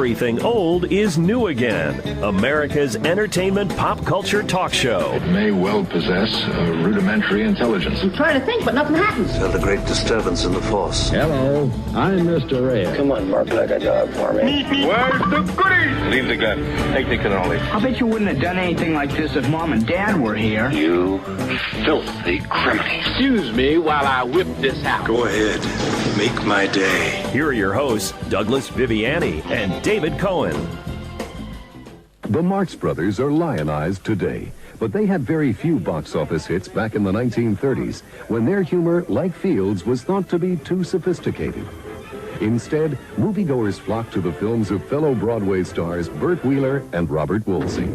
everything old is new again. America's entertainment pop culture talk show. It may well possess a rudimentary intelligence. I'm trying to think, but nothing happens. Felt a great disturbance in the force. Hello, I'm Mr. Red. Come on, Mark, like a dog for me. Where's the goodies? Leave the gun. Technique only. I bet you wouldn't have done anything like this if Mom and Dad were here. You filthy criminal. Excuse me while I whip this out. Go ahead. Make my day. Here are your hosts, Douglas Viviani and David Cohen. The Marx Brothers are lionized today, but they had very few box office hits back in the 1930s, when their humor, like Field's, was thought to be too sophisticated. Instead, moviegoers flocked to the films of fellow Broadway stars Burt Wheeler and Robert Woolsey.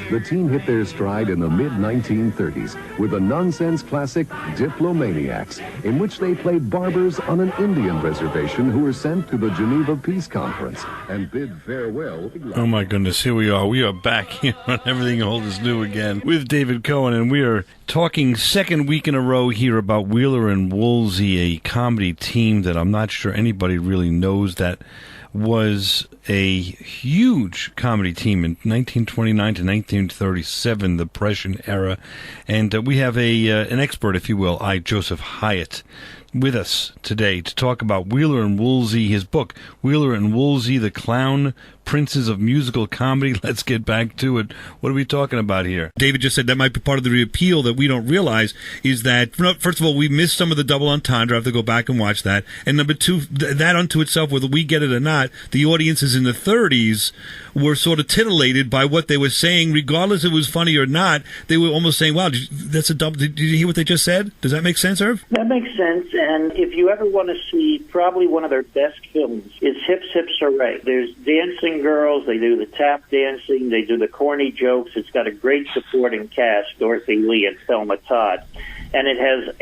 The team hit their stride in the mid-1930s with the nonsense classic Diplomaniacs, in which they played barbers on an Indian reservation who were sent to the Geneva Peace Conference and bid farewell. Oh my goodness, here we are. We are back here on Everything Old is New again with David Cohen, and we are talking second week in a row here about Wheeler and Woolsey, a comedy team that I'm not sure anybody really knows that was a huge comedy team in 1929 to 1937, the Depression era. And we have an expert, if you will, Joseph Hyatt, with us today to talk about Wheeler and Woolsey, his book, Wheeler and Woolsey, the Clown Princes of Musical Comedy. Let's get back to it. What are we talking about here? David just said that might be part of the appeal that we don't realize is that, first of all, we missed some of the double entendre. I have to go back and watch that. And number two, that unto itself, whether we get it or not, the audiences in the 30s were sort of titillated by what they were saying, regardless if it was funny or not. They were almost saying, wow, that's a double. Did you hear what they just said? Does that make sense, Irv? That makes sense. And if you ever want to see probably one of their best films, it's Hips, Hips, Hooray. There's dancing girls. They do the tap dancing. They do the corny jokes. It's got a great supporting cast, Dorothy Lee and Thelma Todd. And it has,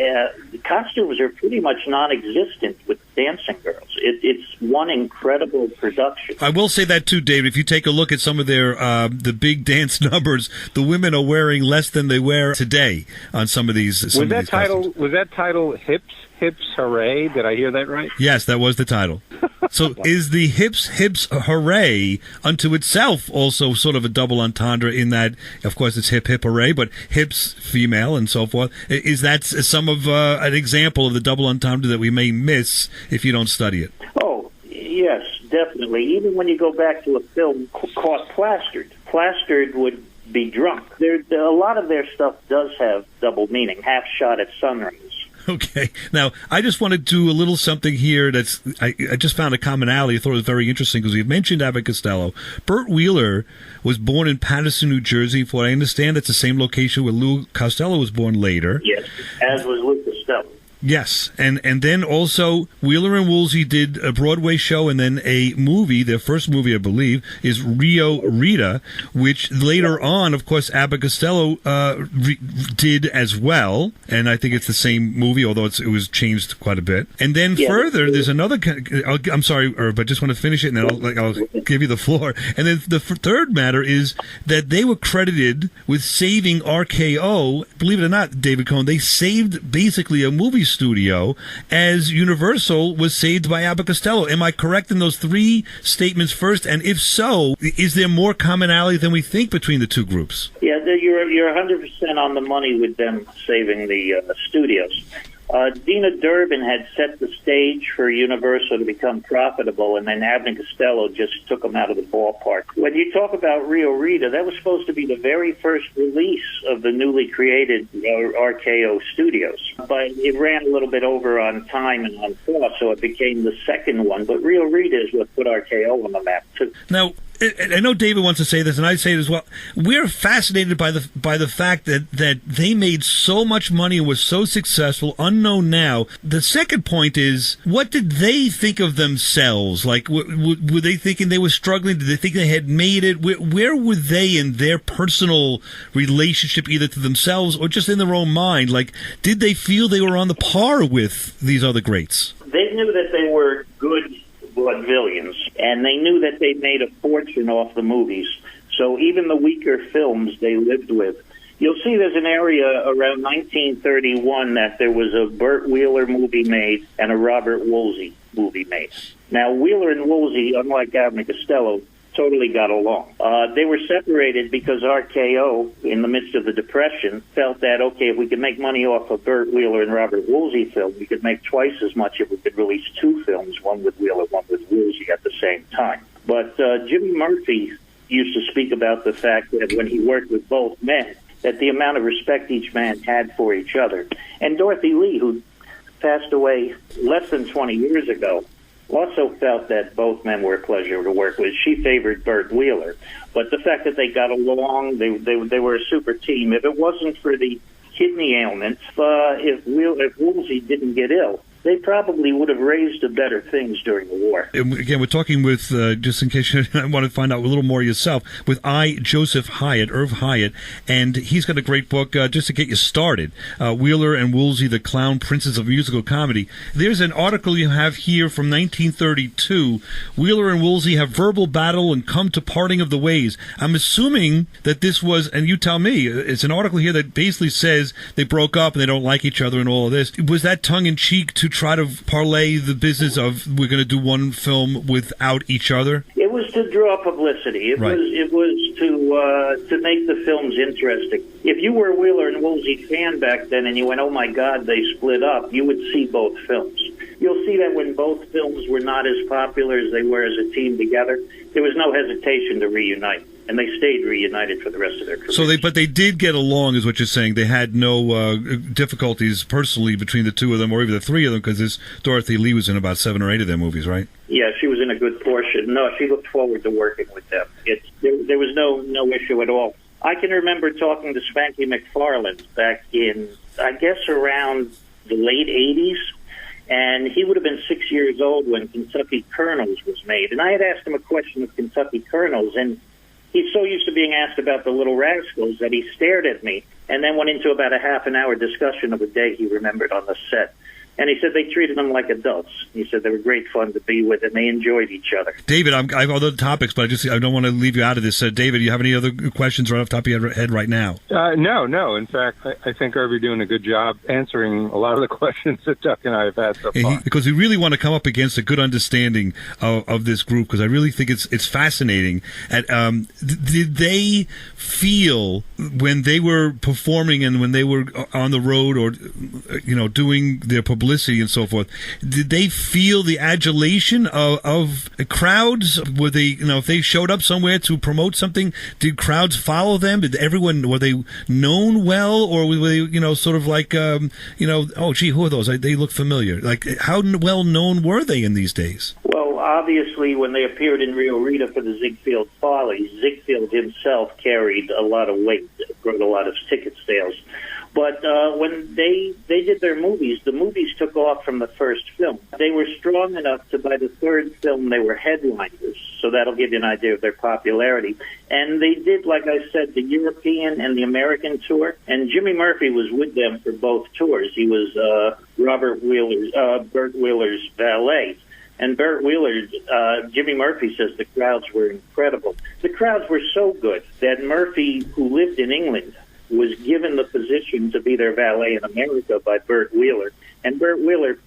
the costumes are pretty much non-existent with dancing girls. It's one incredible production. I will say that too, David. If you take a look at some of their, the big dance numbers, the women are wearing less than they wear today on some of these. Was that title Hips, Hips, Hooray? Did I hear that right? Yes, that was the title. So is the Hips, Hips, Hooray unto itself also sort of a double entendre in that, of course, it's hip, hip, hooray, but hips, female, and so forth. Is that some of an example of the double entendre that we may miss if you don't study it? Oh, yes, definitely. Even when you go back to a film called Plastered would be drunk. A lot of their stuff does have double meaning, half shot at sunrise. Okay. Now, I just want to do a little something here I just found a commonality. I thought it was very interesting because we've mentioned Abbott Costello. Burt Wheeler was born in Paterson, New Jersey. For what I understand, that's the same location where Lou Costello was born later. Yes, as was Lou Costello. Yes, and then also Wheeler and Woolsey did a Broadway show and then a movie. Their first movie, I believe, is Rio Rita, which later on, of course, Abbott Costello did as well. And I think it's the same movie, although it was changed quite a bit. And then further, there's another. I'm sorry, Herb, I just want to finish it, and then I'll give you the floor. And then the third matter is that they were credited with saving RKO. Believe it or not, David Cohen, they saved basically a movie studio as Universal was saved by Abbott Costello. Am I correct in those three statements first? And if so, is there more commonality than we think between the two groups? Yeah, you're 100% on the money with them saving the studios. Dina Durbin had set the stage for Universal to become profitable, and then Abbott and Costello just took them out of the ballpark. When you talk about Rio Rita, that was supposed to be the very first release of the newly created RKO Studios. But it ran a little bit over on time and on cost, so it became the second one. But Rio Rita is what put RKO on the map, too. Now, I know David wants to say this, and I say it as well. We're fascinated by the fact that they made so much money and were so successful, unknown now. The second point is, what did they think of themselves? Like, were they thinking they were struggling? Did they think they had made it? Where were they in their personal relationship, either to themselves or just in their own mind? Like, did they feel they were on the par with these other greats? They knew that they were good vaudevillians, and they knew that they made a fortune off the movies. So even the weaker films they lived with. You'll see there's an area around 1931 that there was a Burt Wheeler movie made and a Robert Woolsey movie made. Now, Wheeler and Woolsey, unlike Abbott and Costello, totally got along. They were separated because RKO, in the midst of the Depression, felt that, okay, if we could make money off a Burt Wheeler and Robert Woolsey film, we could make twice as much if we could release two films, one with Wheeler, one with Woolsey at the same time. But Jimmy Murphy used to speak about the fact that when he worked with both men, that the amount of respect each man had for each other. And Dorothy Lee, who passed away less than 20 years ago, also felt that both men were a pleasure to work with. She favored Burt Wheeler. But the fact that they got along, they were a super team. If it wasn't for the kidney ailments, if Woolsey didn't get ill, they probably would have raised to better things during the war. Again, we're talking with, just in case you want to find out a little more yourself, with Joseph Hyatt, Irv Hyatt, and he's got a great book just to get you started, Wheeler and Woolsey, the Clown Princes of Musical Comedy. There's an article you have here from 1932, Wheeler and Woolsey have verbal battle and come to parting of the ways. I'm assuming that this was, and you tell me, it's an article here that basically says they broke up and they don't like each other and all of this. Was that tongue-in-cheek to try to parlay the business of we're going to do one film without each other? It was to draw publicity. It was to make the films interesting. If you were a Wheeler and Woolsey fan back then and you went, oh my God, they split up, you would see both films. You'll see that when both films were not as popular as they were as a team together, there was no hesitation to reunite. And they stayed reunited for the rest of their career. But they did get along, is what you're saying. They had no difficulties personally between the two of them, or even the three of them, because this Dorothy Lee was in about 7 or 8 of their movies, right? Yeah, she was in a good portion. No, she looked forward to working with them. There was no issue at all. I can remember talking to Spanky McFarland back in, I guess, around the late 80s. And he would have been 6 years old when Kentucky Colonels was made. And I had asked him a question of Kentucky Colonels, and he's so used to being asked about the Little Rascals that he stared at me and then went into about a half-an-hour discussion of a day he remembered on the set. And he said they treated them like adults. He said they were great fun to be with, and they enjoyed each other. David, I have other topics, but I don't want to leave you out of this. David, you have any other questions right off the top of your head right now? No. In fact, I think you're doing a good job answering a lot of the questions that Chuck and I have had so far. Because we really want to come up against a good understanding of this group, because I really think it's fascinating. Did they feel when they were performing and when they were on the road or doing their publicity and so forth, did they feel the adulation of crowds? Were they, if they showed up somewhere to promote something, did crowds follow them? Were they known well, or were they, sort of like, oh gee, who are those? They look familiar. Like, how well known were they in these days? Well, obviously, when they appeared in Rio Rita for the Ziegfeld Follies, Ziegfeld himself carried a lot of weight, brought a lot of ticket sales. But when they did their movies, the movies took off from the first film. They were strong enough to, by the third film, they were headliners. So that'll give you an idea of their popularity. And they did, like I said, the European and the American tour. And Jimmy Murphy was with them for both tours. He was Burt Wheeler's valet. And Burt Wheeler, Jimmy Murphy says the crowds were incredible. The crowds were so good that Murphy, who lived in England, was given the position to be their valet in America by Burt Wheeler. And Burt Wheeler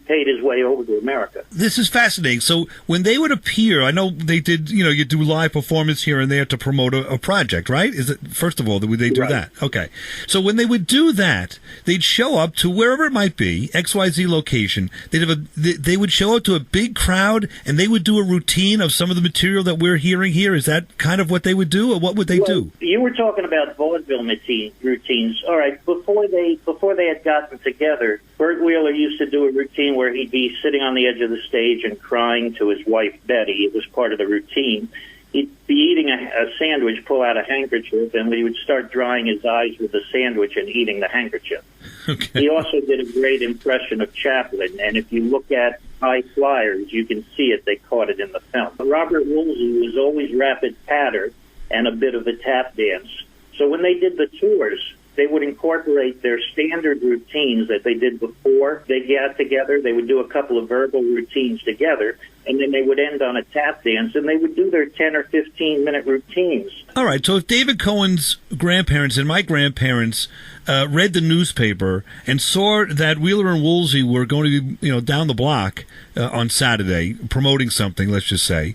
paid his way over to America. This is fascinating. So when they would appear, I know they did, you do live performance here and there to promote a project, right? Is it, first of all, would they do that? Okay. So when they would do that, they'd show up to wherever it might be, XYZ location. They would show up to a big crowd and they would do a routine of some of the material that we're hearing here. Is that kind of what they would do, or what would they do? You were talking about vaudeville routines. All right, before they had gotten together, Burt Wheeler used to do a routine where he'd be sitting on the edge of the stage and crying to his wife, Betty. It was part of the routine. He'd be eating a sandwich, pull out a handkerchief, and he would start drying his eyes with the sandwich and eating the handkerchief. Okay. He also did a great impression of Chaplin, and if you look at High Flyers, you can see it. They caught it in the film. Robert Woolsey was always rapid patter and a bit of a tap dance. So when they did the tours, they would incorporate their standard routines that they did before they got together. They would do a couple of verbal routines together, and then they would end on a tap dance, and they would do their 10 or 15-minute routines. All right, so if David Cohen's grandparents and my grandparents read the newspaper and saw that Wheeler and Woolsey were going to be, down the block on Saturday promoting something, let's just say,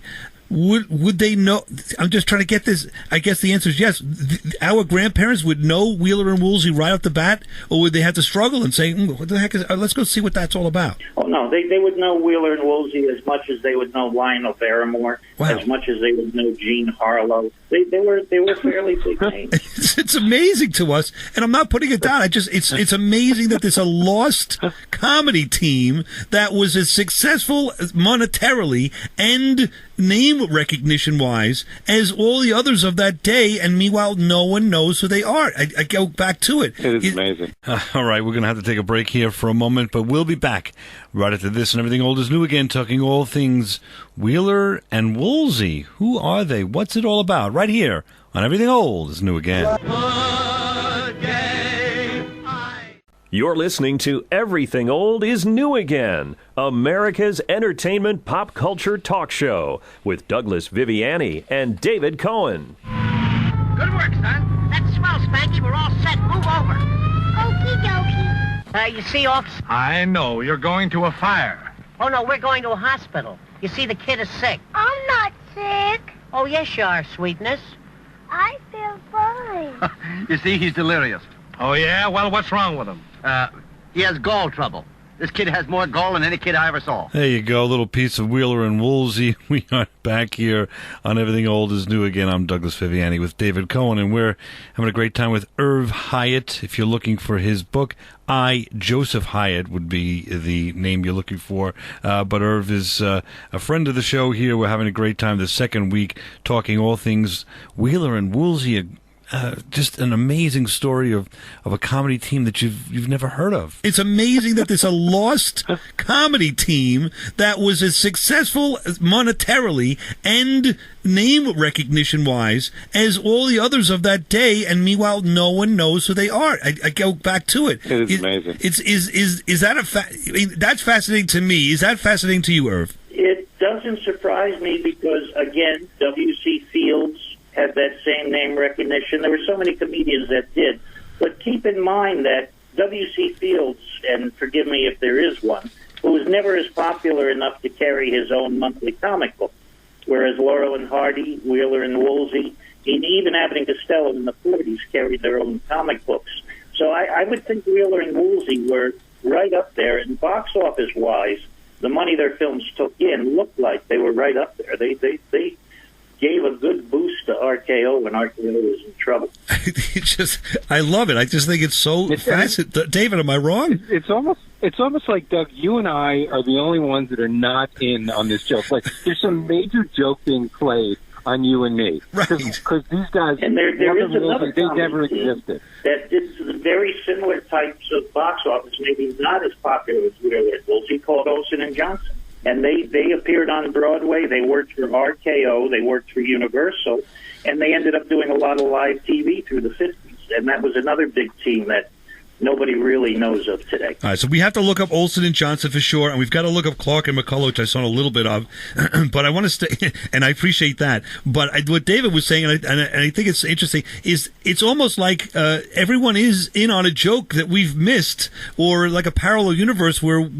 would they know? I'm just trying to get this. I guess the answer is yes. Our grandparents would know Wheeler and Woolsey right off the bat, or would they have to struggle and say, what the heck is, let's go see what that's all about? Oh, no, they would know Wheeler and Woolsey as much as they would know Lionel Barrymore, as much as they would know Jean Harlow. They were fairly big names. It's amazing to us, and I'm not putting it down. It's amazing that there's a lost comedy team that was as successful monetarily and name recognition-wise as all the others of that day, and meanwhile, no one knows who they are. I go back to it. It is amazing. All right, we're going to have to take a break here for a moment, but we'll be back right after this, and Everything Old is New again, talking all things Wheeler and Woolsey. Who are they? What's it all about? Right here on Everything Old is New again. You're listening to Everything Old is New Again, America's entertainment pop culture talk show with Douglas Viviani and David Cohen. Good work, son. That's swell, Spanky. We're all set. Move over. Okie dokie. You see, Oaks? I know. You're going to a fire. Oh, no, we're going to a hospital. You see, the kid is sick. I'm not sick. Oh, yes, you are, sweetness. I feel fine. You see, he's delirious. Oh, yeah? Well, what's wrong with him? He has gall trouble. This kid has more gall than any kid I ever saw. There you go, a little piece of Wheeler and Woolsey. We are back here on Everything Old is New again. I'm Douglas Viviani with David Cohen, and we're having a great time with Irv Hyatt. If you're looking for his book, Joseph Hyatt would be the name you're looking for. But Irv is a friend of the show here. We're having a great time the second week talking all things Wheeler and Woolsey, just an amazing story of a comedy team that you've never heard of. It's amazing that there's a lost comedy team that was as successful monetarily and name recognition-wise as all the others of that day, and meanwhile, no one knows who they are. I go back to it. It is amazing. Is that that's fascinating to me. Is that fascinating to you, Irv? It doesn't surprise me because, again, W.C. Fields had that same name recognition. There were so many comedians that did. But keep in mind that W.C. Fields, and forgive me if there is one, who was never as popular enough to carry his own monthly comic book, whereas Laurel and Hardy, Wheeler and Woolsey, and even Abbott and Costello in the 40s carried their own comic books. So I would think Wheeler and Woolsey were right up there, and box office-wise, the money their films took in looked like they were right up there. They gave a good boost to RKO when RKO was in trouble. I love it. I just think it's so fascinating. David, am I wrong? It's almost like, Doug, you and I are the only ones that are not in on this joke. Like, there's some major joke being played on you and me. Right. Because these guys, and there is another they never existed. That did very similar types of box office, maybe not as popular as Wheeler and Woolsey, called Olsen and Johnson. And they appeared on Broadway. They worked for RKO. They worked for Universal. And they ended up doing a lot of live TV through the 50s. And that was another big team that nobody really knows of today. All right, so we have to look up Olsen and Johnson for sure, and we've got to look up Clark and McCullough, which I saw a little bit of, but I want to stay, and I appreciate that. But what David was saying, and I think it's interesting, is it's almost like everyone is in on a joke that we've missed, or like a parallel universe where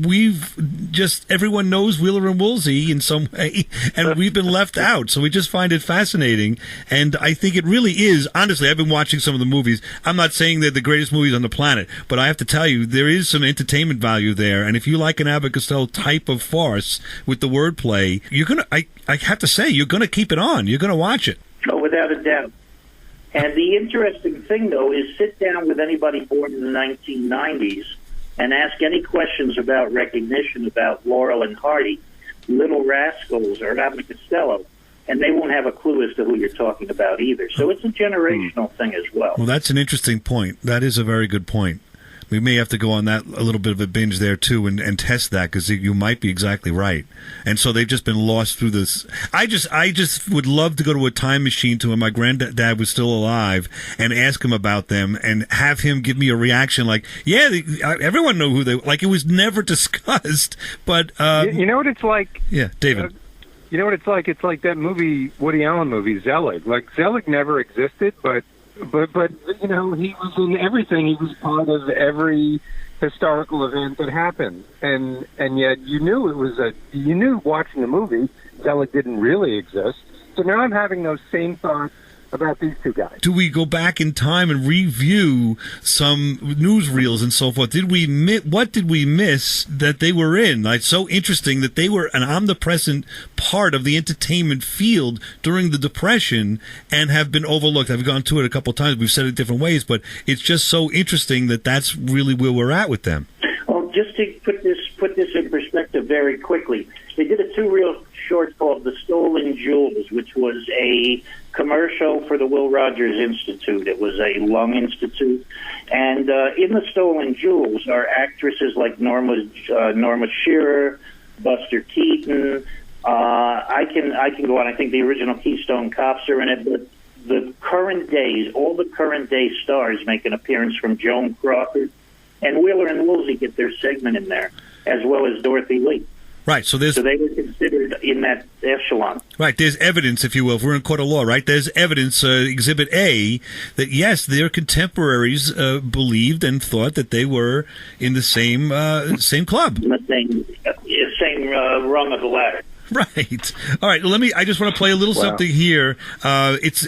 everyone knows Wheeler and Woolsey in some way, and we've been left out. So we just find it fascinating, and I think it really is. Honestly, I've been watching some of the movies. I'm not saying they're the greatest movies on the planet, but I have to tell you, there is some entertainment value there. And if you like an Abbott Costello type of farce with the wordplay, I have to say, you're going to keep it on. You're going to watch it. Oh, without a doubt. And the interesting thing, though, is sit down with anybody born in the 1990s and ask any questions about recognition about Laurel and Hardy, Little Rascals, or Abbott and Costello, and they won't have a clue as to who you're talking about either. So it's a generational thing as well. Well, that's an interesting point. That is a very good point. We may have to go on that a little bit of a binge there, too, and test that, because you might be exactly right. And so they've just been lost through this. I just would love to go to a time machine to when my granddad was still alive and ask him about them and have him give me a reaction like, yeah, everyone knew who they were. Like, it was never discussed, but... you know what it's like? Yeah, David. You know what it's like? It's like that movie, Woody Allen movie, Zelig. Like, Zelig never existed, but But you know, he was in everything. He was part of every historical event that happened, and yet you knew watching the movie Zelig didn't really exist. So now I'm having those same thoughts about these two guys. Do we go back in time and review some newsreels and so forth? What did we miss that they were in? Like, so interesting that they were an omnipresent part of the entertainment field during the Depression and have been overlooked. I've gone to it a couple of times. We've said it different ways, but it's just so interesting that that's really where we're at with them. Well, just to put this in perspective very quickly, they did a two-reel short called The Stolen Jewels, which was a commercial for the Will Rogers Institute. It was a lung institute. And in The Stolen Jewels are actresses like Norma Shearer, Buster Keaton. I can go on. I think the original Keystone Cops are in it. But the current days, all the current day stars make an appearance, from Joan Crawford. And Wheeler and Woolsey get their segment in there, as well as Dorothy Lee. Right, so they were considered in that echelon. Right, there's evidence, if you will, if we're in court of law, right? There's evidence, Exhibit A, that yes, their contemporaries believed and thought that they were in the same club. In the same rung of the ladder. Right. All right. I just want to play a little something here. It's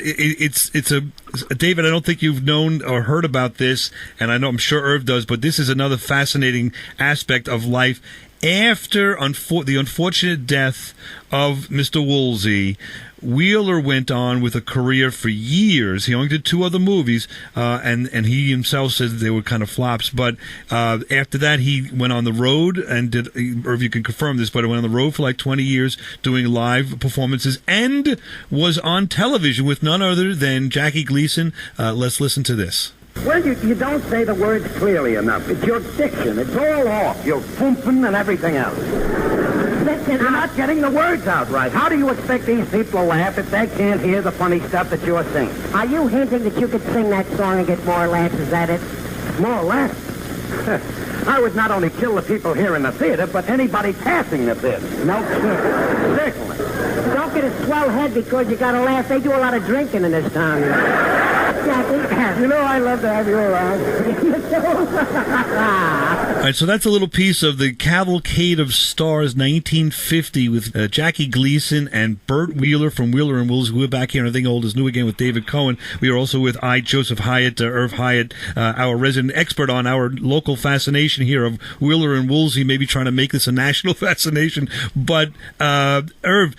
David, I don't think you've known or heard about this, and I'm sure Irv does, but this is another fascinating aspect of life. After the unfortunate death of Mr. Woolsey, Wheeler went on with a career for years. He only did 2 other movies, and he himself said they were kind of flops. But after that, he went on the road and did, or if you can confirm this, but he went on the road for like 20 years doing live performances and was on television with none other than Jackie Gleason. Let's listen to this. Well, you don't say the words clearly enough. It's your diction. It's all off. Your pumping and everything else. You're not getting the words out right. How do you expect these people to laugh if they can't hear the funny stuff that you're singing? Are you hinting that you could sing that song and get more laughs? Is that it? More laughs? I would not only kill the people here in the theater, but anybody passing the theater. No kidding. Certainly. Don't get a swell head because you got to laugh. They do a lot of drinking in this town. You know, I love to have you around. All right, so that's a little piece of the Cavalcade of Stars 1950 with Jackie Gleason and Burt Wheeler from Wheeler and Woolsey. We're back here on Everything Old is New Again with David Cohen. We are also with Joseph Hyatt, Irv Hyatt, our resident expert on our local fascination here of Wheeler and Woolsey, maybe trying to make this a national fascination. But, Irv,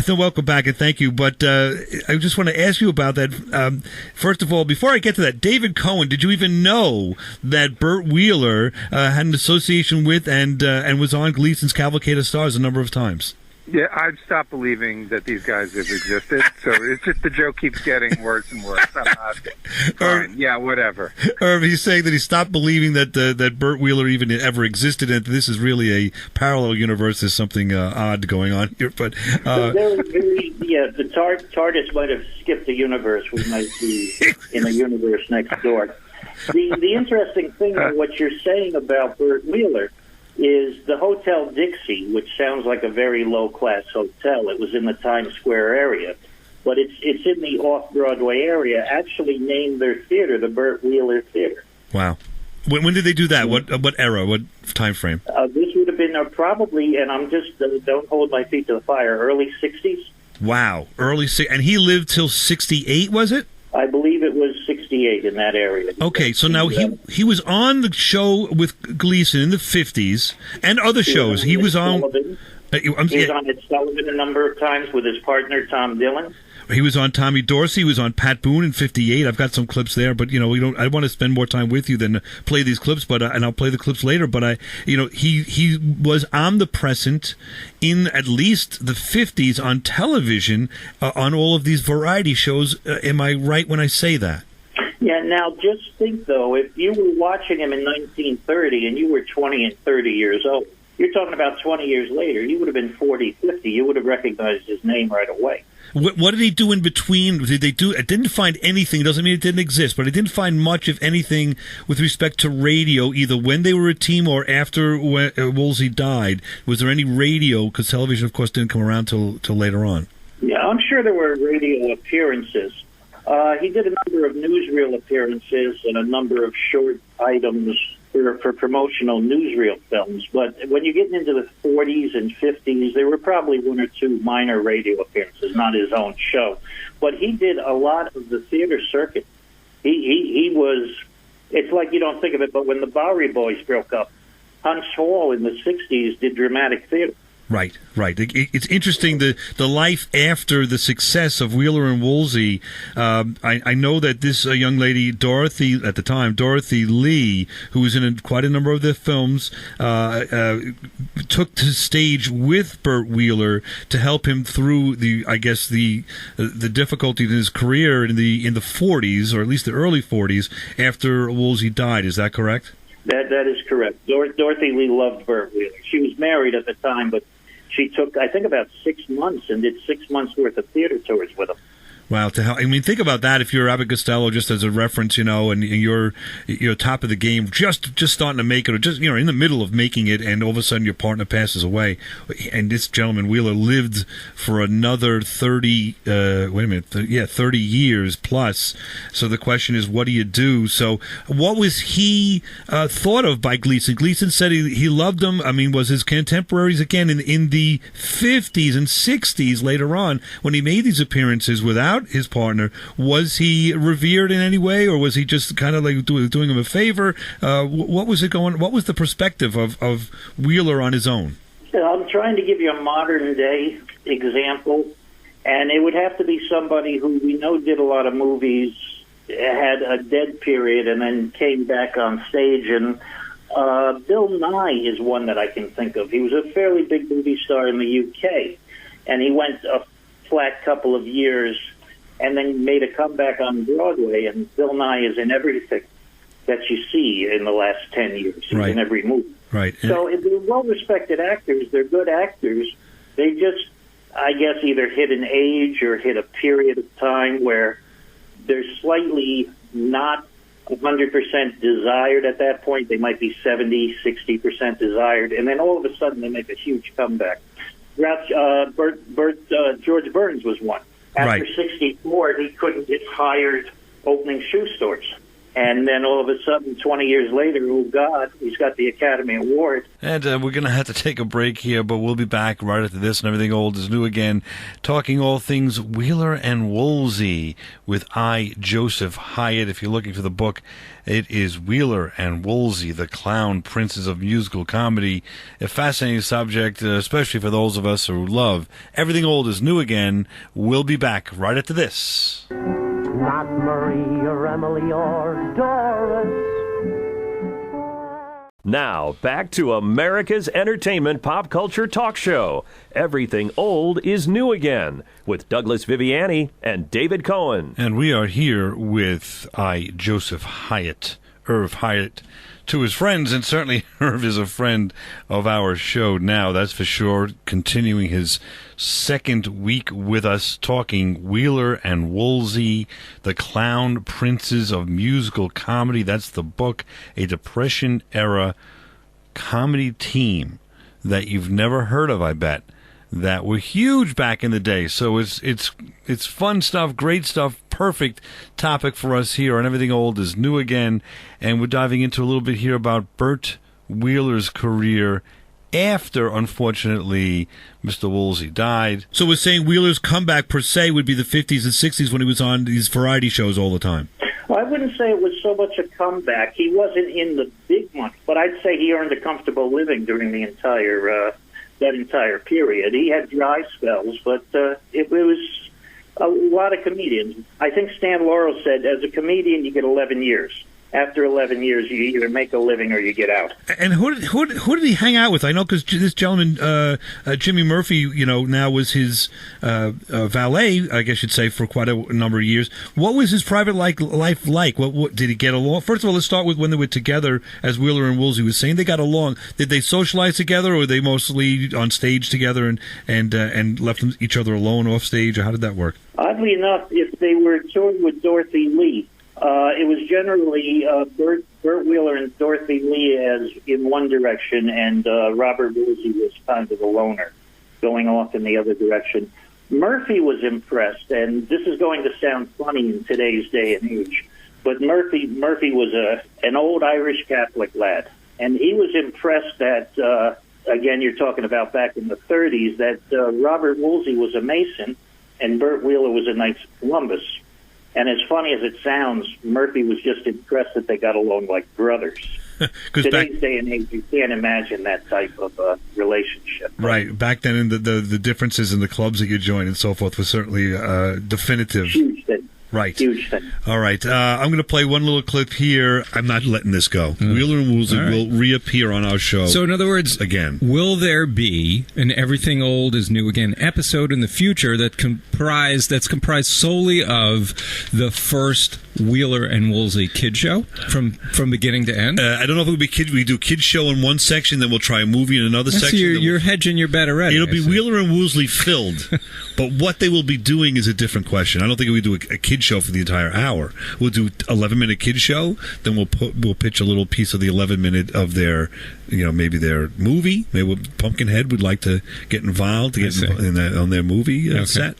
welcome back and thank you. But I just want to ask you about that. First of all, before I get to that, David Cohen, did you even know that Burt Wheeler had an association with and was on Gleason's Cavalcade of Stars a number of times? Yeah, I've stopped believing that these guys have existed, so it's just the joke keeps getting worse and worse. I'm not fine. Yeah, whatever. Irv, he's saying that he stopped believing that Burt Wheeler even ever existed, and this is really a parallel universe. There's something odd going on here, but the TARDIS might have skipped a universe. We might be in a universe next door. The interesting thing of what you're saying about Burt Wheeler is the Hotel Dixie, which sounds like a very low-class hotel. It was in the Times Square area, but it's in the off-Broadway area, actually named their theater the Burt Wheeler Theater. Wow. When did they do that? What era? What time frame? This would have been probably, and I'm just, don't hold my feet to the fire, early 60s. Wow. And he lived till 68, was it? I believe it was 68 in that area. Okay, so now he was on the show with Gleason in the 50s and other shows. He was on... He was on Ed Sullivan a number of times with his partner, Tom Dillon. He was on Tommy Dorsey. He was on Pat Boone in '58. I've got some clips there, but I want to spend more time with you than play these clips. But and I'll play the clips later. But he was omnipresent in at least the '50s on television on all of these variety shows. Am I right when I say that? Yeah. Now, just think though, if you were watching him in 1930 and you were 20 and 30 years old, you're talking about 20 years later. You would have been 40, 50. You would have recognized his name right away. What did he do in between? Did they do? I didn't find anything. Doesn't mean it didn't exist, but I didn't find much, if anything, with respect to radio, either when they were a team or after Woolsey died. Was there any radio? Because television, of course, didn't come around till later on. Yeah, I'm sure there were radio appearances. He did a number of newsreel appearances and a number of short items for promotional newsreel films. But when you get into the 40s and 50s, there were probably one or two minor radio appearances, not his own show. But he did a lot of the theater circuit. He was, it's like you don't think of it, but when the Bowery Boys broke up, Hunts Hall in the 60s did dramatic theater. Right. It's interesting, the life after the success of Wheeler and Woolsey. I know that this young lady, Dorothy Lee, who was in quite a number of the films, took to stage with Burt Wheeler to help him through the difficulties in his career in the 40s, or at least the early 40s, after Woolsey died. Is that correct? That is correct. Dorothy Lee loved Burt Wheeler. She was married at the time, but she took, I think, about 6 months and did 6 months worth of theater tours with him. Wow, think about that. If you're Abbott Costello, just as a reference, and you're top of the game, just starting to make it, or just in the middle of making it, and all of a sudden your partner passes away, and this gentleman Wheeler lived for another 30 years plus. So the question is, what do you do? So what was he thought of by Gleason? Gleason said he loved him. I mean, was his contemporaries again in the 50s and 60s later on when he made these appearances without his partner? Was he revered in any way, or was he just kind of like doing him a favor? What was the perspective of Wheeler on his own? I'm trying to give you a modern day example, and it would have to be somebody who we know did a lot of movies, had a dead period, and then came back on stage. And Bill Nye is one that I can think of. He was a fairly big movie star in the UK, and he went a flat couple of years and then made a comeback on Broadway, and Bill Nye is in everything that you see in the last 10 years. He's in every movie. Right. So they're well-respected actors. They're good actors. They just, I guess, either hit an age or hit a period of time where they're slightly not 100% desired at that point. They might be 70, 60% desired, and then all of a sudden they make a huge comeback. George Burns was one. After 64, he couldn't get hired opening shoe stores. And then all of a sudden, 20 years later, oh, God, he's got the Academy Award. And we're going to have to take a break here, but we'll be back right after this, and Everything Old is New Again, talking all things Wheeler and Woolsey with I, Joseph Hyatt. If you're looking for the book, it is Wheeler and Woolsey, the Clown Princes of Musical Comedy. A fascinating subject, especially for those of us who love Everything Old is New Again. We'll be back right after this. Not Marie or Emily or Doris. Now, back to America's entertainment pop culture talk show. Everything Old is New Again, with Douglas Viviani and David Cohen. And we are here with Joseph Hyatt, Irv Hyatt, to his friends, and certainly Irv is a friend of our show now, that's for sure, continuing his second week with us, talking Wheeler and Woolsey, the Clown Princes of Musical Comedy. That's the book, a Depression-era comedy team that you've never heard of, I bet, that were huge back in the day. So it's fun stuff, great stuff, perfect topic for us here on Everything Old is New Again, and we're diving into a little bit here about Burt Wheeler's career after, unfortunately, Mr. Woolsey died. So we're saying Wheeler's comeback per se would be the 50s and 60s when he was on these variety shows all the time. Well, I wouldn't say it was so much a comeback. He wasn't in the big months, but I'd say he earned a comfortable living during the entire period. He had dry spells, but it was a lot of comedians. I think Stan Laurel said, as a comedian, you get 11 years. After 11 years, you either make a living or you get out. And who did he hang out with? I know because this gentleman, Jimmy Murphy, now was his valet, I guess you'd say, for quite a number of years. What was his private life like? What did he get along? First of all, let's start with when they were together, as Wheeler and Woolsey was saying. They got along. Did they socialize together, or were they mostly on stage together and left each other alone off stage, or how did that work? Oddly enough, if they were touring with Dorothy Lee, it was generally Burt Wheeler and Dorothy Lee as in one direction, and Robert Woolsey was kind of the loner, going off in the other direction. Murphy was impressed, and this is going to sound funny in today's day and age, but Murphy was an old Irish Catholic lad, and he was impressed that, again, you're talking about back in the 30s, that Robert Woolsey was a Mason and Burt Wheeler was a Knights of Columbus. And as funny as it sounds, Murphy was just impressed that they got along like brothers. Today's day and age, you can't imagine that type of relationship. Right. Back then, in the differences in the clubs that you joined and so forth was certainly definitive. Huge thing. Right. Huge thing. All right. I'm going to play one little clip here. I'm not letting this go. Wheeler and Woolsey will reappear on our show. So, in other words, again, will there be an Everything Old is New Again episode in the future that's comprised solely of the first Wheeler and Woolsey kid show from beginning to end? I don't know if it would be kids. We do kids show in one section, then we'll try a movie in another section. You're hedging your bet already. It'll be Wheeler and Woolsey filled, but what they will be doing is a different question. I don't think we do a kid show for the entire hour. We'll do 11-minute kid show, then we'll pitch a little piece of the 11-minute of their, maybe their movie. Maybe Pumpkinhead would like to get involved to get on their movie set.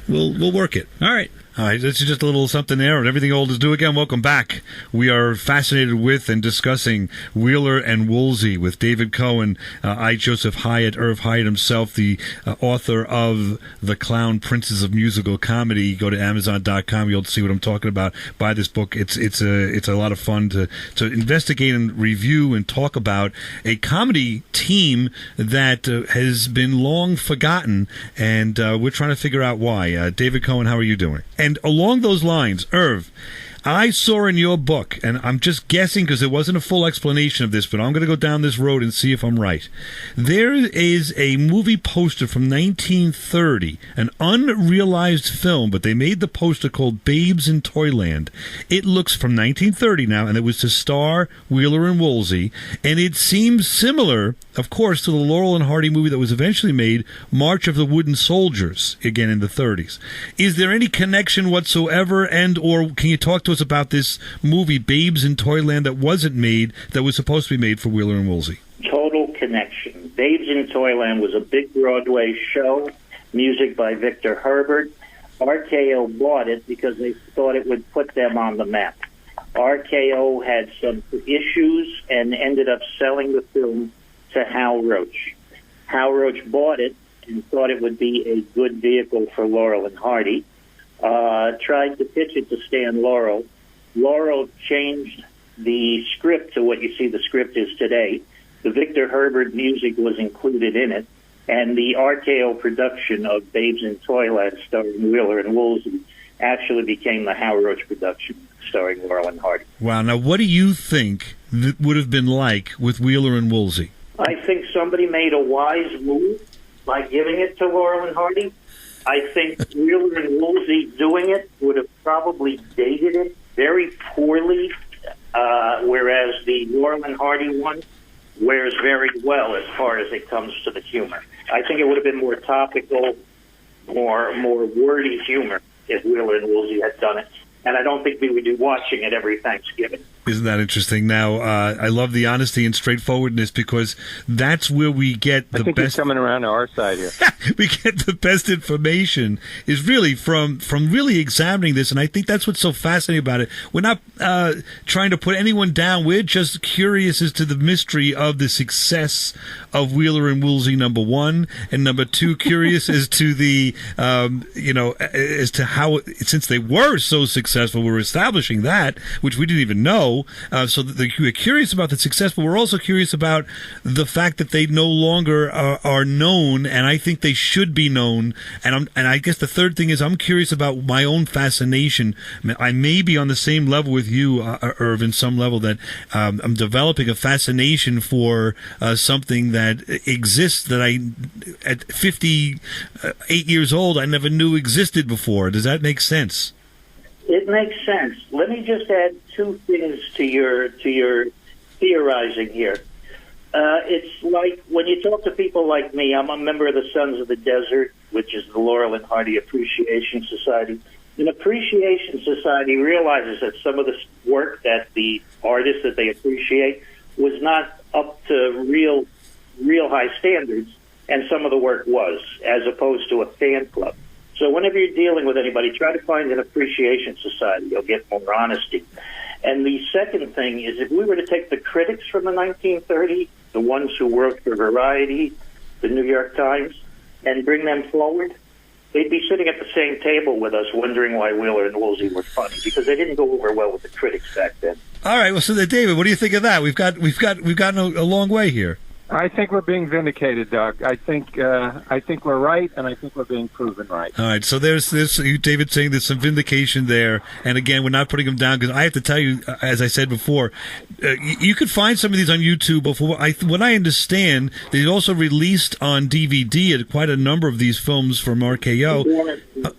We'll work it. All right. All right, this is just a little something there, and Everything Old is New Again. Welcome back. We are fascinated with and discussing Wheeler and Woolsey with David Cohen, I. Joseph Hyatt, Irv Hyatt himself, the author of The Clown Princes of Musical Comedy. Go to Amazon.com. You'll see what I'm talking about. Buy this book. It's a lot of fun to investigate and review and talk about a comedy team that has been long forgotten, and we're trying to figure out why. David Cohen, how are you doing? And along those lines, Irv, I saw in your book, and I'm just guessing because there wasn't a full explanation of this, but I'm going to go down this road and see if I'm right. There is a movie poster from 1930, an unrealized film, but they made the poster called Babes in Toyland. It looks from 1930 now, and it was to star Wheeler and Woolsey, and it seems similar, of course, to the Laurel and Hardy movie that was eventually made, March of the Wooden Soldiers, again in the 30s. Is there any connection whatsoever, or can you talk to us about this movie, Babes in Toyland, that wasn't made, that was supposed to be made for Wheeler and Woolsey? Total connection. Babes in Toyland was a big Broadway show, music by Victor Herbert. RKO bought it because they thought it would put them on the map. RKO had some issues and ended up selling the film to Hal Roach. Hal Roach bought it and thought it would be a good vehicle for Laurel and Hardy. Tried to pitch it to Stan Laurel. Laurel changed the script to what you see the script is today. The Victor Herbert music was included in it, and the RKO production of Babes in Toyland starring Wheeler and Woolsey actually became the Hal Roach production starring Laurel and Hardy. Wow. Now, what do you think that would have been like with Wheeler and Woolsey? I think somebody made a wise move by giving it to Laurel and Hardy. I think Wheeler and Woolsey doing it would have probably dated it very poorly, whereas the Laurel and Hardy one wears very well as far as it comes to the humor. I think it would have been more topical, more wordy humor if Wheeler and Woolsey had done it. And I don't think we would be watching it every Thanksgiving. Isn't that interesting? Now, I love the honesty and straightforwardness because that's where we get the best. I think he's coming around to our side here. We get the best information is really from really examining this, and I think that's what's so fascinating about it. We're not trying to put anyone down. We're just curious as to the mystery of the success of Wheeler and Woolsey, number one, and number two, curious as to the as to how, since they were so successful, we're establishing that, which we didn't even know. So we're curious about the success, but we're also curious about the fact that they no longer are known, and I think they should be known. And I guess the third thing is I'm curious about my own fascination. I may be on the same level with you, Irv, in some level, that I'm developing a fascination for something that exists that I, at 58 years old, I never knew existed before. Does that make sense? It makes sense. Let me just add two things to your theorizing here. It's like when you talk to people like me, I'm a member of the Sons of the Desert, which is the Laurel and Hardy Appreciation Society. An Appreciation Society realizes that some of the work that the artists that they appreciate was not up to real high standards, and some of the work was, as opposed to a fan club. So whenever you're dealing with anybody, try to find an appreciation society. You'll get more honesty. And the second thing is, if we were to take the critics from the 1930s, the ones who worked for Variety, the New York Times, and bring them forward, they'd be sitting at the same table with us wondering why Wheeler and Woolsey were funny, because they didn't go over well with the critics back then. All right, well, so David, what do you think of that? We've gotten a long way here. I think we're being vindicated, Doug. I think we're right, and I think we're being proven right. All right, so there's David saying there's some vindication there, and again, we're not putting them down because I have to tell you, as I said before, you could find some of these on YouTube. Before what I understand, they also released on DVD quite a number of these films from RKO.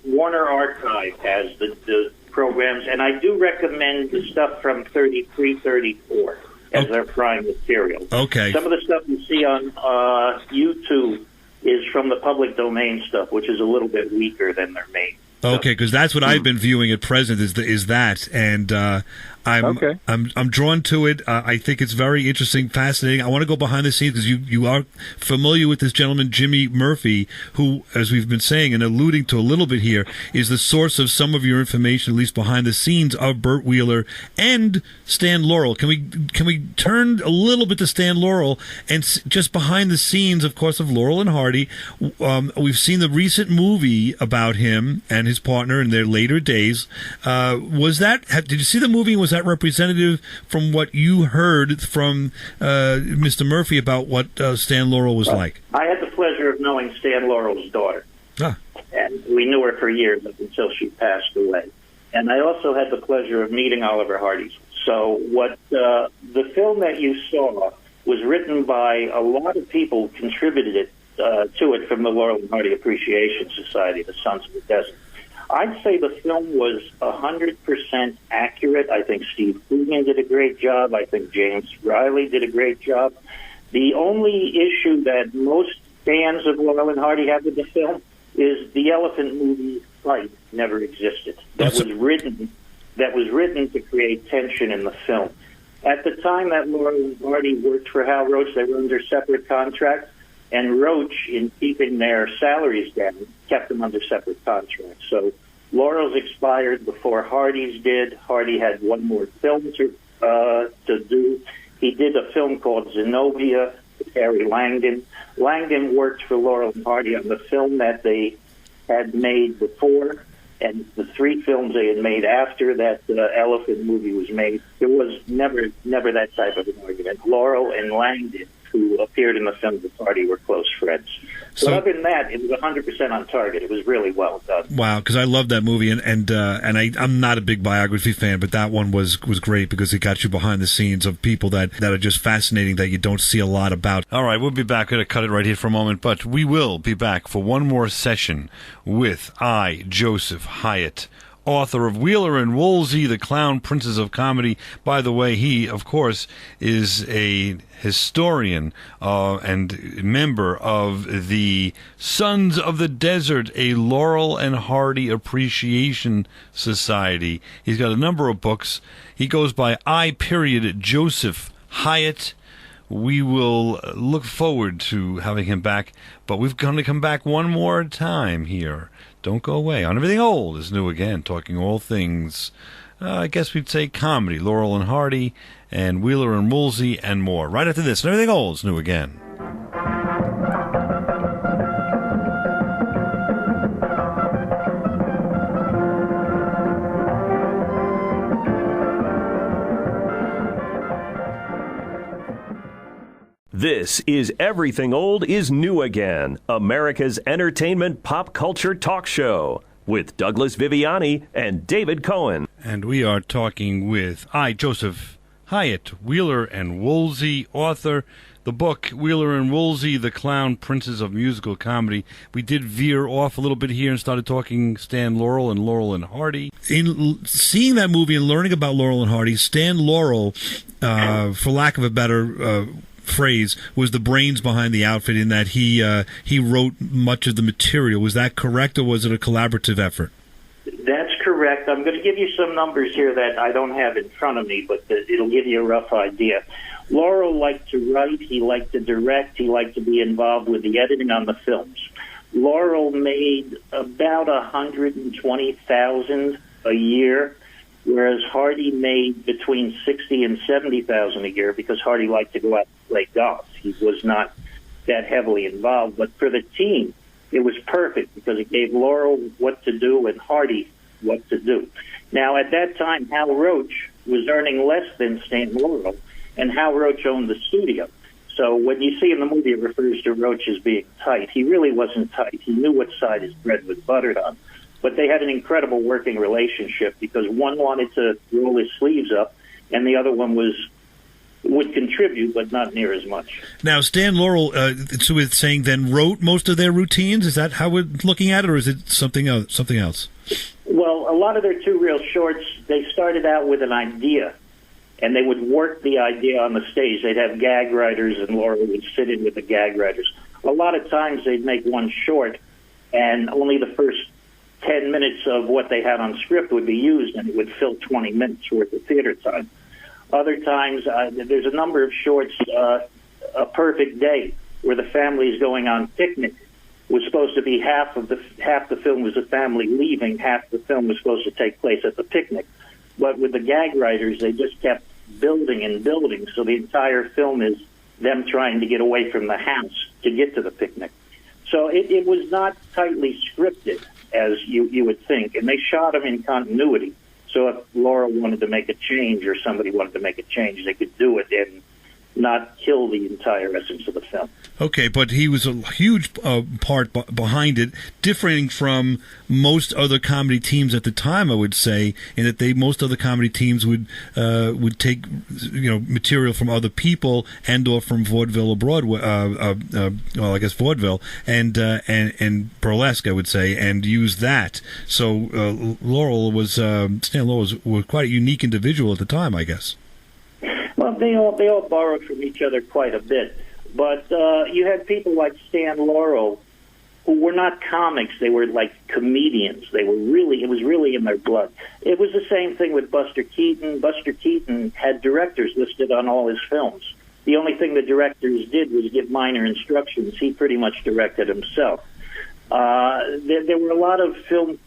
Warner Archive has the programs, and I do recommend the stuff from 33, 34. As their prime material. Okay. Some of the stuff you see on YouTube is from the public domain stuff, which is a little bit weaker than their main. Okay, because that's what I've been viewing at present is that, and I'm drawn to it. I think it's very interesting, fascinating. I want to go behind the scenes because you are familiar with this gentleman, Jimmy Murphy, who, as we've been saying and alluding to a little bit here, is the source of some of your information, at least behind the scenes, of Burt Wheeler and Stan Laurel. Can we turn a little bit to Stan Laurel and just behind the scenes, of course, of Laurel and Hardy? We've seen the recent movie about him and his partner in their later days. Did you see the movie? Was that representative from what you heard from Mr. Murphy about what Stan Laurel was like? I had the pleasure of knowing Stan Laurel's daughter. And we knew her for years up until she passed away. And I also had the pleasure of meeting Oliver Hardy's. So the film that you saw was written by a lot of people, contributed to it from the Laurel and Hardy Appreciation Society, the Sons of the Desert. I'd say the film was 100% accurate. I think Steve Coogan did a great job. I think James Riley did a great job. The only issue that most fans of Laurel and Hardy have with the film is the elephant movie fight never existed. That was written to create tension in the film. At the time that Laurel and Hardy worked for Hal Roach, they were under separate contracts. And Roach, in keeping their salaries down, kept them under separate contracts. So Laurel's expired before Hardy's did. Hardy had one more film to do. He did a film called Zenobia with Harry Langdon. Langdon worked for Laurel and Hardy on the film that they had made before, and the three films they had made after that elephant movie was made. There was never that type of an argument. Laurel and Langdon, who appeared in the film with Hardy, were close friends. So other than that, it was 100% on target. It was really well done. Wow, because I love that movie, and I'm not a big biography fan, but that one was great because it got you behind the scenes of people that are just fascinating that you don't see a lot about. All right, we'll be back. We're going to cut it right here for a moment, but we will be back for one more session with Joseph Hyatt, author of Wheeler and Woolsey, the Clown Princes of Comedy. By the way, he, of course, is a historian and member of the Sons of the Desert, a Laurel and Hardy Appreciation Society. He's got a number of books. He goes by Joseph Hyatt. We will look forward to having him back, but we're going to come back one more time here. Don't go away. On Everything Old is New Again, talking all things, I guess we'd say comedy, Laurel and Hardy, and Wheeler and Woolsey, and more. Right after this, on Everything Old is New Again. This is Everything Old is New Again, America's entertainment pop culture talk show with Douglas Viviani and David Cohen. And we are talking with Joseph Hyatt, Wheeler and Woolsey, author. The book, Wheeler and Woolsey, the Clown Princes of Musical Comedy. We did veer off a little bit here and started talking Stan Laurel and Hardy. In seeing that movie and learning about Laurel and Hardy, Stan Laurel, for lack of a better phrase, was the brains behind the outfit in that he wrote much of the material. Was that correct, or was it a collaborative effort? That's correct. I'm going to give you some numbers here that I don't have in front of me, but it'll give you a rough idea. Laurel liked to write, he liked to direct, he liked to be involved with the editing on the films. Laurel made about $120,000 a year, whereas Hardy made between $60,000 and $70,000 a year because Hardy liked to go out and play golf. He was not that heavily involved, but for the team, it was perfect because it gave Laurel what to do and Hardy what to do. Now, at that time, Hal Roach was earning less than Stan Laurel, and Hal Roach owned the studio. So when you see in the movie it refers to Roach as being tight, he really wasn't tight. He knew what side his bread was buttered on. But they had an incredible working relationship because one wanted to roll his sleeves up, and the other one would contribute, but not near as much. Now, Stan Laurel, so it's saying then wrote most of their routines? Is that how we're looking at it, or is it something else? Well, a lot of their two reel shorts, they started out with an idea, and they would work the idea on the stage. They'd have gag writers, and Laurel would sit in with the gag writers. A lot of times they'd make one short, and only the first 10 minutes of what they had on script would be used, and it would fill 20 minutes worth of theater time. Other times, there's a number of shorts, A Perfect Day, where the family is going on picnic, was supposed to be half the film was the family leaving, half the film was supposed to take place at the picnic. But with the gag writers, they just kept building and building, so the entire film is them trying to get away from the house to get to the picnic. So it was not tightly scripted, as you would think, and they shot them in continuity. So if Laurel wanted to make a change or somebody wanted to make a change, they could do it and not kill the entire essence of the film. Okay, but he was a huge part behind it, differing from most other comedy teams at the time, I would say, in that most other comedy teams would take material from other people and or from vaudeville or Broadway, vaudeville and burlesque, I would say, and use that. So Stan Laurel was quite a unique individual at the time, I guess. Well, they all borrowed from each other quite a bit. But you had people like Stan Laurel who were not comics. They were like comedians. It was really in their blood. It was the same thing with Buster Keaton. Buster Keaton had directors listed on all his films. The only thing the directors did was give minor instructions. He pretty much directed himself. There were a lot of film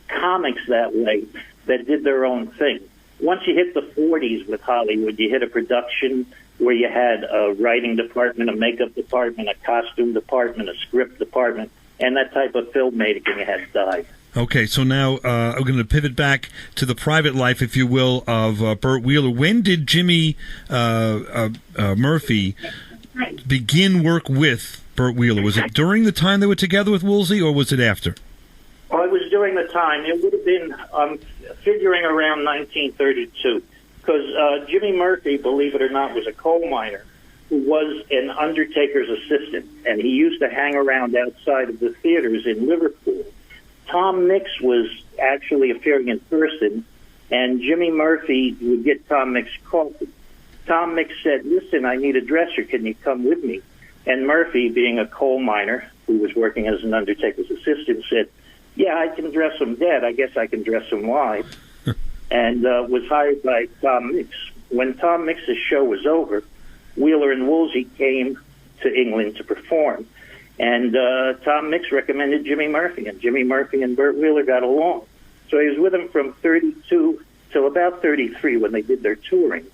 comics that way that did their own thing. Once you hit the 40s with Hollywood, you hit a production where you had a writing department, a makeup department, a costume department, a script department, and that type of filmmaking had died. Okay, so now I'm going to pivot back to the private life, if you will, of Burt Wheeler. When did Jimmy Murphy begin work with Burt Wheeler? Was it during the time they were together with Woolsey, or was it after? Well, it was during the time. It would have been figuring around 1932, because Jimmy Murphy, believe it or not, was a coal miner who was an undertaker's assistant, and he used to hang around outside of the theaters in Liverpool. Tom Mix was actually appearing in person, and Jimmy Murphy would get Tom Mix coffee. Tom Mix said, "Listen, I need a dresser. Can you come with me?" And Murphy, being a coal miner who was working as an undertaker's assistant, said, "Yeah, I can dress him dead. I guess I can dress him live." And was hired by Tom Mix. When Tom Mix's show was over, Wheeler and Woolsey came to England to perform. And Tom Mix recommended Jimmy Murphy, and Jimmy Murphy and Burt Wheeler got along. So he was with him from 32 till about 33 when they did their touring.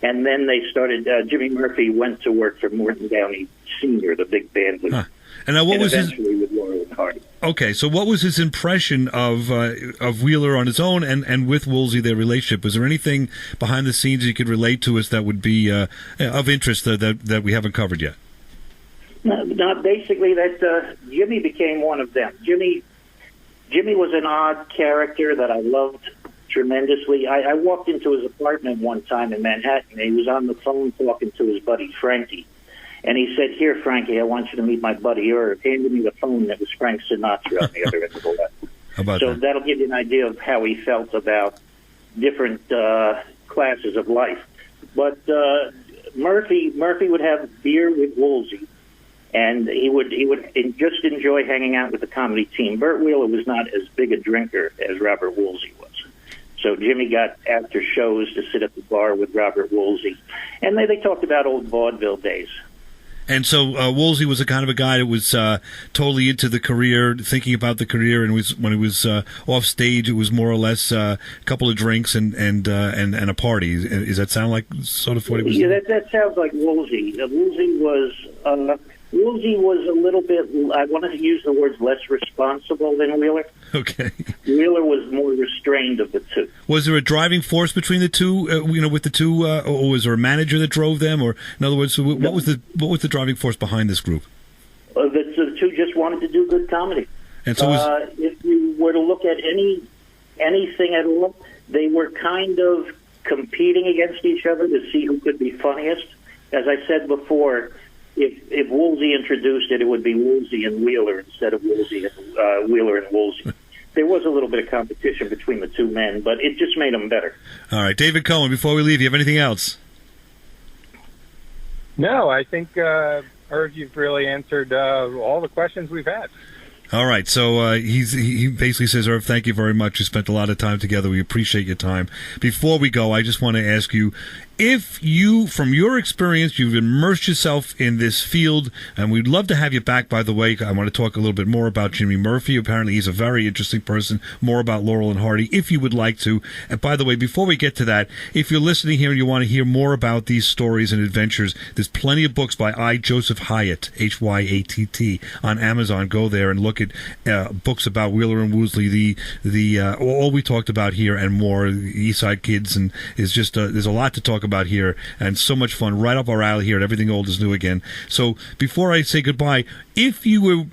And then they started, Jimmy Murphy went to work for Morton Downey Sr., the big band leader. And now, what was eventually with Laurel and Hardy. Okay, so what was his impression of Wheeler on his own and with Woolsey, their relationship? Was there anything behind the scenes you could relate to us that would be of interest that we haven't covered yet? No, basically that Jimmy became one of them. Jimmy was an odd character that I loved tremendously. I walked into his apartment one time in Manhattan. He was on the phone talking to his buddy Frankie. And he said, "Here, Frankie, I want you to meet my buddy Irv." Handed me the phone that was Frank Sinatra on the other end of the line. So that'll give you an idea of how he felt about different classes of life. But Murphy would have beer with Woolsey, and he would just enjoy hanging out with the comedy team. Burt Wheeler was not as big a drinker as Robert Woolsey was. So Jimmy got after shows to sit at the bar with Robert Woolsey, and they talked about old vaudeville days. And so Woolsey was a kind of a guy that was totally into the career, thinking about the career, and when he was off stage, it was more or less a couple of drinks and a party. Does that sound like sort of what it was? Yeah, that sounds like Woolsey. Woolsey was a little bit, I wanted to use the words less responsible than Wheeler. Okay. Wheeler was more restrained of the two. Was there a driving force between the two, with the two, or was there a manager that drove them? Or, in other words, what was the driving force behind this group? The two just wanted to do good comedy. And so if you were to look at anything at all, they were kind of competing against each other to see who could be funniest. As I said before, if Woolsey introduced it, it would be Woolsey and Wheeler instead of Woolsey and Wheeler and Woolsey. There was a little bit of competition between the two men, but it just made them better. All right, David Cohen, before we leave, you have anything else? No, I think, Irv, you've really answered all the questions we've had. All right, so he basically says, Irv, thank you very much. You spent a lot of time together. We appreciate your time. Before we go, I just want to ask you, if you, from your experience, you've immersed yourself in this field, and we'd love to have you back, by the way. I want to talk a little bit more about Jimmy Murphy. Apparently, he's a very interesting person, more about Laurel and Hardy, if you would like to. And by the way, before we get to that, if you're listening here and you want to hear more about these stories and adventures, there's plenty of books by I. Joseph Hyatt, Hyatt, on Amazon. Go there and look at books about Wheeler and Woolsey, all we talked about here and more, East Side Kids, and is just there's a lot to talk about here, and so much fun, right up our alley here at Everything Old is New Again. So before I say goodbye, if you were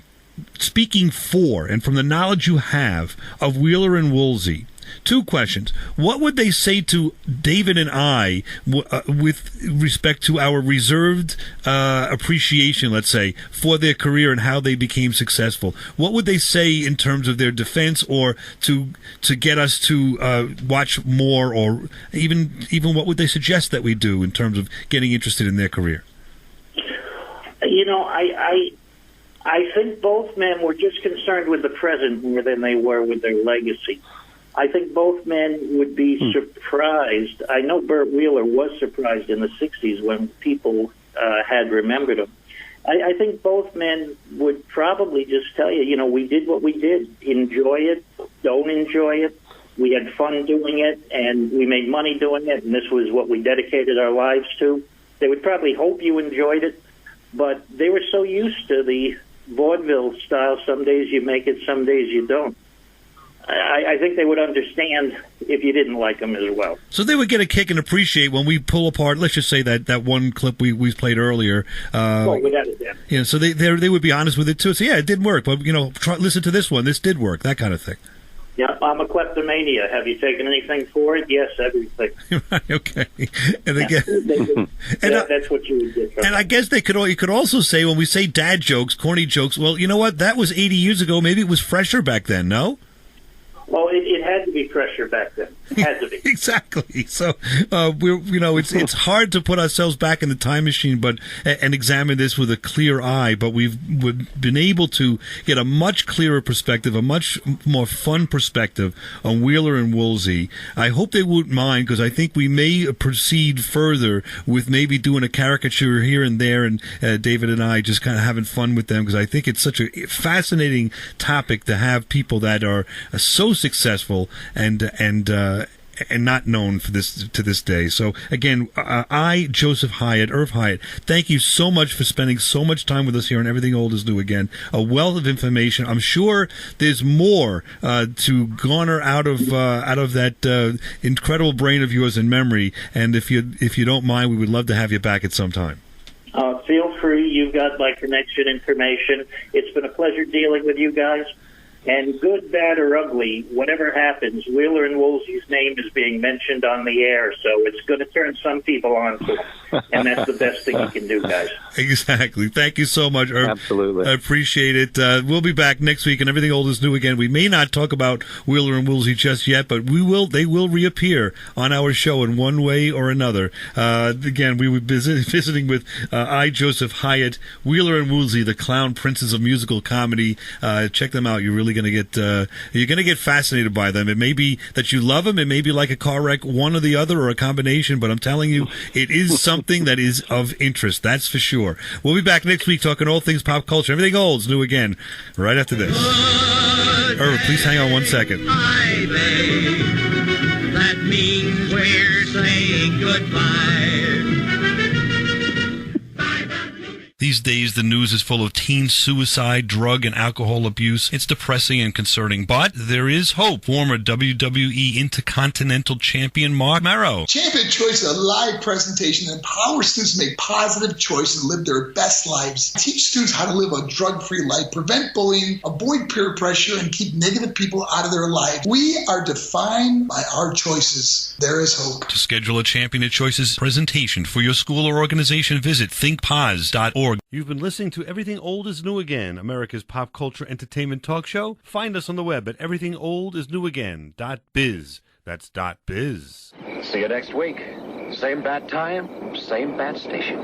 speaking for, and from the knowledge you have of Wheeler and Woolsey, two questions. What would they say to David and I with respect to our reserved appreciation, let's say, for their career and how they became successful? What would they say in terms of their defense, or to get us to watch more, or even what would they suggest that we do in terms of getting interested in their career? You know, I think both men were just concerned with the present more than they were with their legacy. I think both men would be surprised. I know Burt Wheeler was surprised in the 60s when people had remembered him. I think both men would probably just tell you, we did what we did. Enjoy it. Don't enjoy it. We had fun doing it, and we made money doing it, and this was what we dedicated our lives to. They would probably hope you enjoyed it, but they were so used to the vaudeville style, some days you make it, some days you don't. I think they would understand if you didn't like them as well. So they would get a kick and appreciate when we pull apart, let's just say that one clip we played earlier. Without a doubt. So they would be honest with it too. So yeah, it did work, but listen to this one. This did work. That kind of thing. Yeah, I'm a kleptomania. Have you taken anything for it? Yes, everything. Right, okay. And again, that's what you would get. And I guess you could also say, when we say dad jokes, corny jokes, well, you know what? That was 80 years ago. Maybe it was fresher back then. No. Well, it had to be fresher back then. It had to be. Exactly. So it's hard to put ourselves back in the time machine, and examine this with a clear eye. But we've been able to get a much clearer perspective, a much more fun perspective on Wheeler and Woolsey. I hope they won't mind, because I think we may proceed further with maybe doing a caricature here and there, and David and I just kind of having fun with them, because I think it's such a fascinating topic to have people that are so successful and not known for this to this day. So again, Joseph Hyatt, Irv Hyatt, thank you so much for spending so much time with us here on Everything Old is New Again. A wealth of information. I'm sure there's more to garner out of that incredible brain of yours and memory. And if you don't mind, we would love to have you back at some time. Feel free. You've got my connection information. It's been a pleasure dealing with you guys. And good, bad, or ugly, whatever happens, Wheeler and Woolsey's name is being mentioned on the air, so it's going to turn some people on to him. And that's the best thing you can do, guys. Exactly. Thank you so much, Irv. Absolutely. I appreciate it. We'll be back next week, and Everything Old is New Again. We may not talk about Wheeler and Woolsey just yet, but they will reappear on our show in one way or another. Again, we were visiting with I. Joseph Hyatt, Wheeler and Woolsey, the clown princes of musical comedy. Check them out. You really really going to get you're going to get fascinated by them. It may be that you love them. It may be like a car wreck, one or the other, or a combination. But I'm telling you, it is something that is of interest. That's for sure. We'll be back next week talking all things pop culture. Everything old is new again. Right after this. Irv, please hang on 1 second. That means we're saying goodbye. These days, the news is full of teen suicide, drug, and alcohol abuse. It's depressing and concerning, but there is hope. Former WWE Intercontinental Champion Mark Marrow. Champion Choice is a live presentation that empowers students to make positive choices and live their best lives. Teach students how to live a drug-free life, prevent bullying, avoid peer pressure, and keep negative people out of their life. We are defined by our choices. There is hope. To schedule a Champion Choices presentation for your school or organization, visit thinkpos.org. You've been listening to Everything Old is New Again, America's pop culture entertainment talk show. Find us on the web at everythingoldisnewagain.biz. That's .biz. See you next week. Same bat time, same bat station.